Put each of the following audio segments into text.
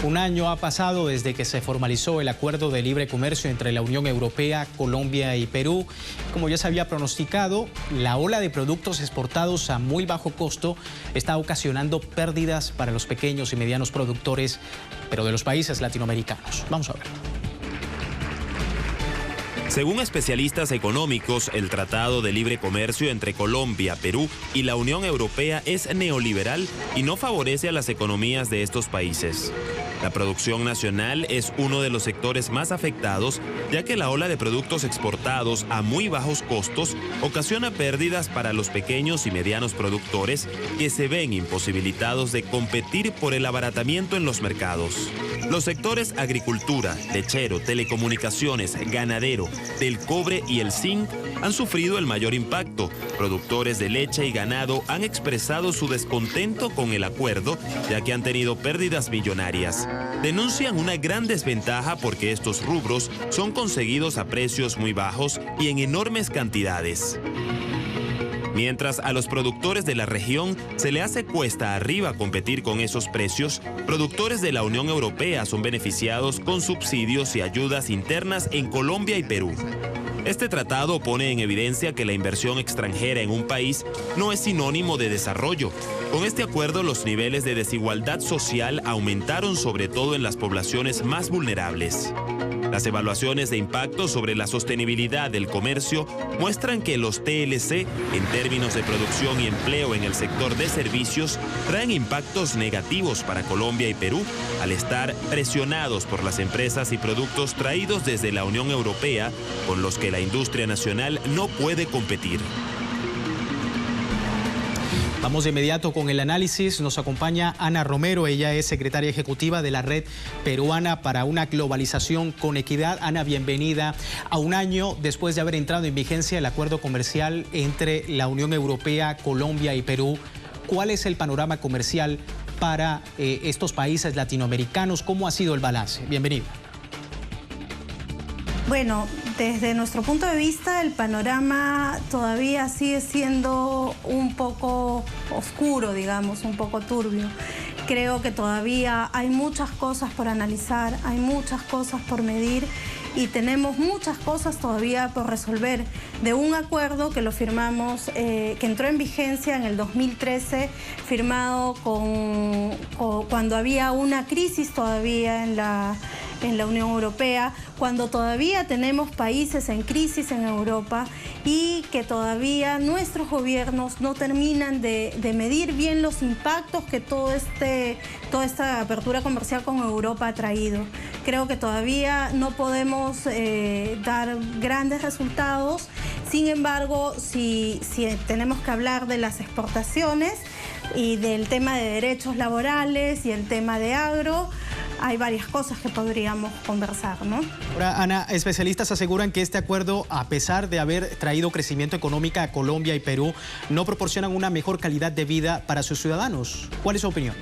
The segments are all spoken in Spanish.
Un año ha pasado desde que se formalizó el acuerdo de libre comercio entre la Unión Europea, Colombia y Perú. Como ya se había pronosticado, la ola de productos exportados a muy bajo costo está ocasionando pérdidas para los pequeños y medianos productores, pero de los países latinoamericanos. Vamos a ver. Según especialistas económicos, el Tratado de Libre Comercio entre Colombia, Perú y la Unión Europea es neoliberal y no favorece a las economías de estos países. La producción nacional es uno de los sectores más afectados, ya que la ola de productos exportados a muy bajos costos ocasiona pérdidas para los pequeños y medianos productores que se ven imposibilitados de competir por el abaratamiento en los mercados. Los sectores agricultura, lechero, telecomunicaciones, ganadero, del cobre y el zinc han sufrido el mayor impacto. Productores de leche y ganado han expresado su descontento con el acuerdo, ya que han tenido pérdidas millonarias. Denuncian una gran desventaja porque estos rubros son conseguidos a precios muy bajos y en enormes cantidades. Mientras a los productores de la región se le hace cuesta arriba competir con esos precios, productores de la Unión Europea son beneficiados con subsidios y ayudas internas en Colombia y Perú. Este tratado pone en evidencia que la inversión extranjera en un país no es sinónimo de desarrollo. Con este acuerdo, los niveles de desigualdad social aumentaron, sobre todo en las poblaciones más vulnerables. Las evaluaciones de impacto sobre la sostenibilidad del comercio muestran que los TLC, en términos de producción y empleo en el sector de servicios, traen impactos negativos para Colombia y Perú, al estar presionados por las empresas y productos traídos desde la Unión Europea, con los que la industria nacional no puede competir. Vamos de inmediato con el análisis. Nos acompaña Ana Romero. Ella es secretaria ejecutiva de la Red Peruana para una Globalización con Equidad. Ana, bienvenida. A un año después de haber entrado en vigencia el acuerdo comercial entre la Unión Europea, Colombia y Perú, ¿cuál es el panorama comercial para estos países latinoamericanos? ¿Cómo ha sido el balance? Bienvenida. Bueno, desde nuestro punto de vista, el panorama todavía sigue siendo un poco oscuro, digamos, un poco turbio. Creo que todavía hay muchas cosas por analizar, hay muchas cosas por medir y tenemos muchas cosas todavía por resolver de un acuerdo que lo firmamos, que entró en vigencia en el 2013, firmado cuando había una crisis todavía en la Unión Europea, cuando todavía tenemos países en crisis en Europa y que todavía nuestros gobiernos no terminan de medir bien los impactos que toda esta apertura comercial con Europa ha traído. Creo que todavía no podemos dar grandes resultados. Sin embargo, si tenemos que hablar de las exportaciones y del tema de derechos laborales y el tema de agro, hay varias cosas que podríamos conversar, ¿no? Ahora, Ana, especialistas aseguran que este acuerdo, a pesar de haber traído crecimiento económico a Colombia y Perú, no proporcionan una mejor calidad de vida para sus ciudadanos. ¿Cuál es su opinión?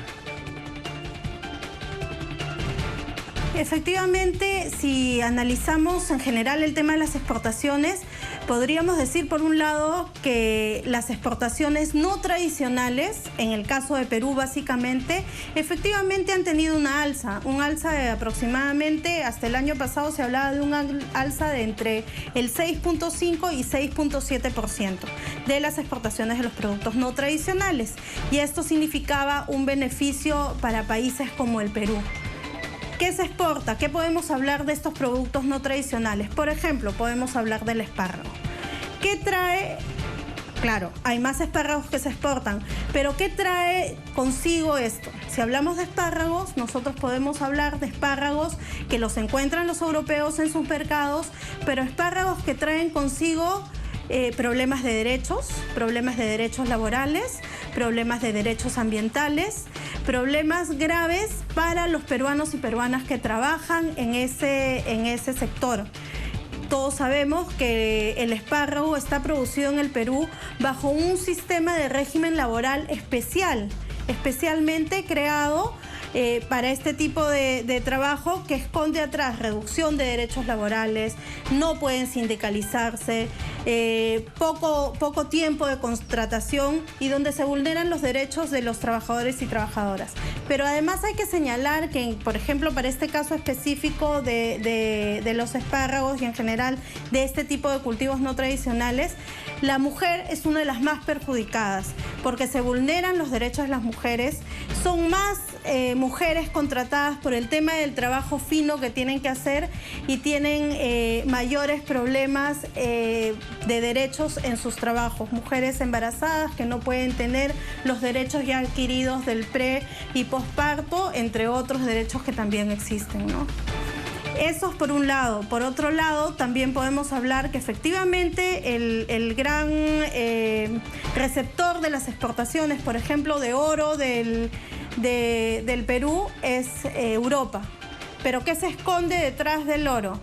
Efectivamente, si analizamos en general el tema de las exportaciones, podríamos decir por un lado que las exportaciones no tradicionales, en el caso de Perú básicamente, efectivamente han tenido una alza de aproximadamente, hasta el año pasado se hablaba de una alza de entre el 6.5 y 6.7% de las exportaciones de los productos no tradicionales. Y esto significaba un beneficio para países como el Perú. ¿Qué se exporta? ¿Qué podemos hablar de estos productos no tradicionales? Por ejemplo, podemos hablar del espárrago. ¿Qué trae? Claro, hay más espárragos que se exportan, pero ¿qué trae consigo esto? Si hablamos de espárragos, nosotros podemos hablar de espárragos que los encuentran los europeos en sus mercados, pero espárragos que traen consigo problemas de derechos laborales, problemas de derechos ambientales, problemas graves para los peruanos y peruanas que trabajan en ese sector. Todos sabemos que el espárrago está producido en el Perú bajo un sistema de régimen laboral especialmente creado para este tipo de trabajo, que esconde atrás reducción de derechos laborales, no pueden sindicalizarse, poco tiempo de contratación y donde se vulneran los derechos de los trabajadores y trabajadoras. Pero además hay que señalar que, por ejemplo, para este caso específico de los espárragos y en general de este tipo de cultivos no tradicionales, la mujer es una de las más perjudicadas porque se vulneran los derechos de las mujeres, son más mujeres contratadas por el tema del trabajo fino que tienen que hacer y tienen mayores problemas de derechos en sus trabajos. Mujeres embarazadas que no pueden tener los derechos ya adquiridos del pre y posparto, entre otros derechos que también existen, ¿no? Eso es por un lado. Por otro lado, también podemos hablar que efectivamente el gran receptor de las exportaciones, por ejemplo, de oro del Perú es Europa. ¿Pero qué se esconde detrás del oro?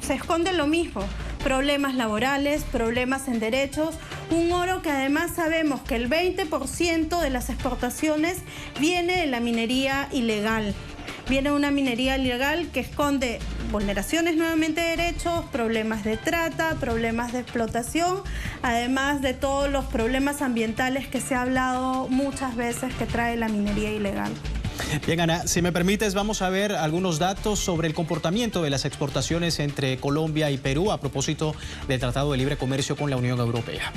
Se esconde lo mismo. Problemas laborales, problemas en derechos, un oro que además sabemos que el 20% de las exportaciones viene de la minería ilegal. Viene una minería ilegal que esconde vulneraciones nuevamente de derechos, problemas de trata, problemas de explotación, además de todos los problemas ambientales que se ha hablado muchas veces que trae la minería ilegal. Bien, Ana, si me permites, vamos a ver algunos datos sobre el comportamiento de las exportaciones entre Colombia y Perú a propósito del Tratado de Libre Comercio con la Unión Europea.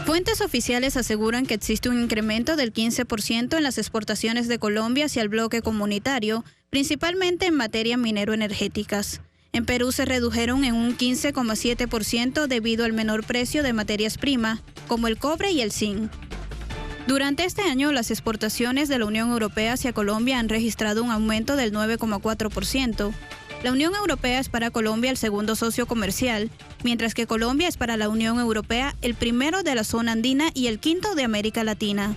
Fuentes oficiales aseguran que existe un incremento del 15% en las exportaciones de Colombia hacia el bloque comunitario, principalmente en materia minero-energéticas. En Perú se redujeron en un 15,7% debido al menor precio de materias primas, como el cobre y el zinc. Durante este año, las exportaciones de la Unión Europea hacia Colombia han registrado un aumento del 9,4%. La Unión Europea es para Colombia el segundo socio comercial, mientras que Colombia es para la Unión Europea el primero de la zona andina y el quinto de América Latina.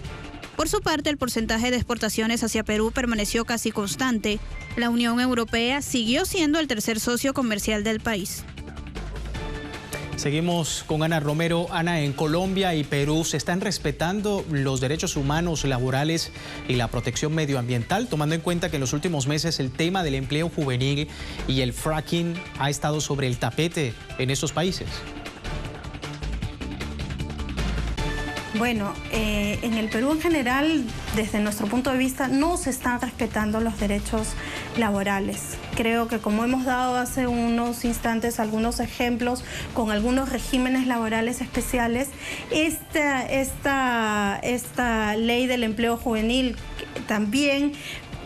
Por su parte, el porcentaje de exportaciones hacia Perú permaneció casi constante. La Unión Europea siguió siendo el tercer socio comercial del país. Seguimos con Ana Romero. Ana, en Colombia y Perú se están respetando los derechos humanos, laborales y la protección medioambiental, tomando en cuenta que en los últimos meses el tema del empleo juvenil y el fracking ha estado sobre el tapete en estos países. Bueno, en el Perú en general, desde nuestro punto de vista, no se están respetando los derechos laborales. Creo que como hemos dado hace unos instantes algunos ejemplos con algunos regímenes laborales especiales, esta ley del empleo juvenil también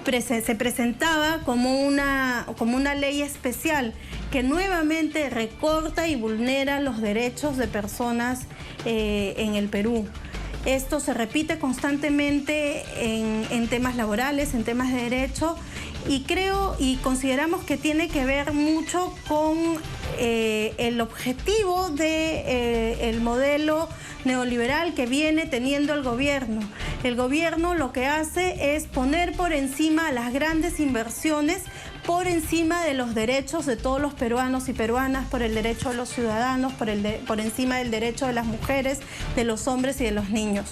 se presentaba como una ley especial que nuevamente recorta y vulnera los derechos de personas en el Perú. Esto se repite constantemente en temas laborales, en temas de derecho, y creo y consideramos que tiene que ver mucho con el objetivo del modelo neoliberal que viene teniendo el gobierno. El gobierno lo que hace es poner por encima las grandes inversiones, por encima de los derechos de todos los peruanos y peruanas, por el derecho de los ciudadanos, por encima del derecho de las mujeres, de los hombres y de los niños.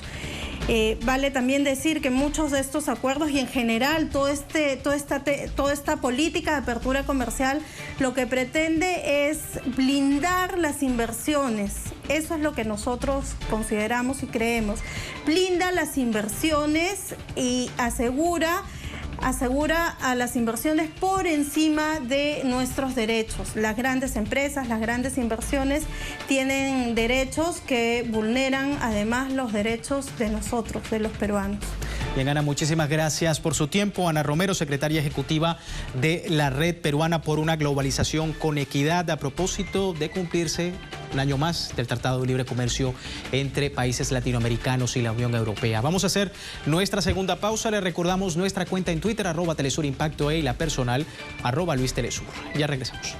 Vale también decir que muchos de estos acuerdos y en general toda esta política de apertura comercial lo que pretende es blindar las inversiones. Eso es lo que nosotros consideramos y creemos. Blinda las inversiones y asegura a las inversiones por encima de nuestros derechos. Las grandes empresas, las grandes inversiones tienen derechos que vulneran además los derechos de nosotros, de los peruanos. Bien, Ana, muchísimas gracias por su tiempo. Ana Romero, secretaria ejecutiva de la Red Peruana por una Globalización con Equidad, a propósito de cumplirse un año más del Tratado de Libre Comercio entre países latinoamericanos y la Unión Europea. Vamos a hacer nuestra segunda pausa. Le recordamos nuestra cuenta en Twitter, @TelesurImpacto, y la personal, @LuisTelesur. Ya regresamos.